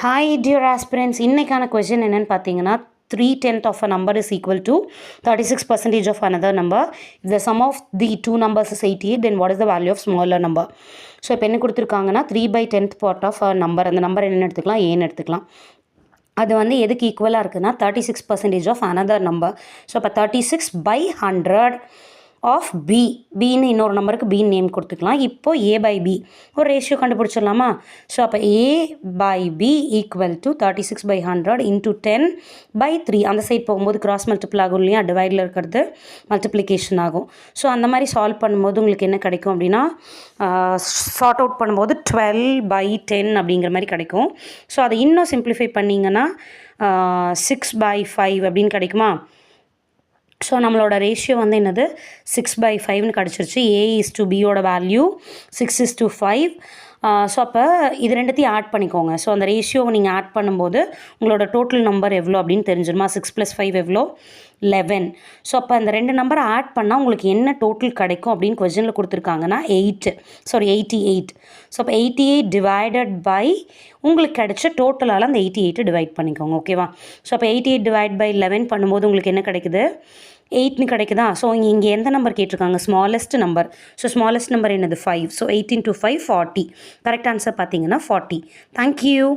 Hi dear aspirants, இன்னைக்கான question என்னன்னு பார்த்தீங்கன்னா 3/10 of a number is equal to 36% of another number. If the sum of the two numbers is 88, then what is the value of smaller number? So இப்போ என்ன கொடுத்துருக்காங்கன்னா 3/10th part of a number. அந்த number என்னென்னு எடுத்துக்கலாம், ஏன்னு எடுத்துக்கலாம். அது வந்து எதுக்கு ஈக்குவலாக இருக்குன்னா 36% of another number. ஸோ இப்போ 36/100 ஆஃப் பின்னு இன்னொரு நம்பருக்கு பின்னு நேம் கொடுத்துக்கலாம். இப்போ A/B ஒரு ரேஷியோ கண்டுபிடிச்சிடலாமா? ஸோ அப்போ A/B ஈக்குவல் டு 36/100 இன்ட்டு 10/3. அந்த சைட் போகும்போது கிராஸ் மல்டிபிள் ஆகும் இல்லையா, டிவைடில் இருக்கிறது மல்டிப்ளிகேஷன் ஆகும். ஸோ அந்த மாதிரி சால்வ் பண்ணும்போது உங்களுக்கு என்ன கிடைக்கும் அப்படின்னா, சார்ட் அவுட் பண்ணும்போது 12/10 அப்படிங்கிற மாதிரி கிடைக்கும். ஸோ அதை இன்னும் சிம்பிளிஃபை பண்ணிங்கன்னா 6/5 அப்படின்னு கிடைக்குமா? ஸோ நம்மளோட ரேஷியோ வந்து என்னது 6/5ன்னு கிடச்சிருச்சு. A/Bயோட வேல்யூ 6:5. ஸோ அப்போ இது ரெண்டுத்தையும் ஆட் பண்ணிக்கோங்க. ஸோ அந்த ரேஷியோவை நீங்கள் ஆட் பண்ணும்போது உங்களோட டோட்டல் நம்பர் எவ்வளோ அப்படின்னு தெரிஞ்சிடுமா? 6 + 5 எவ்வளோ? 11. ஸோ அப்போ அந்த ரெண்டு நம்பரை ஆட் பண்ணால் உங்களுக்கு என்ன டோட்டல் கிடைக்கும் அப்படின்னு கொஸ்டினில் கொடுத்துருக்காங்கன்னா 88. ஸோ அப்போ 88 டிவைடட் பை உங்களுக்கு கிடைச்ச டோட்டலால் அந்த 88 டிவைட் பண்ணிக்கோங்க, ஓகேவா? ஸோ அப்போ 88 டிவைட் பை 11 பண்ணும்போது உங்களுக்கு என்ன கிடைக்குது? 8ன்னு கிடைக்குதா? ஸோ இங்கே எந்த நம்பர் கேட்டிருக்காங்க? Smallest number. So smallest number என்னது? 5. ஸோ 8 × 5 40. கரெக்ட் ஆன்சர் பார்த்தீங்கன்னா 40. தேங்க்யூ.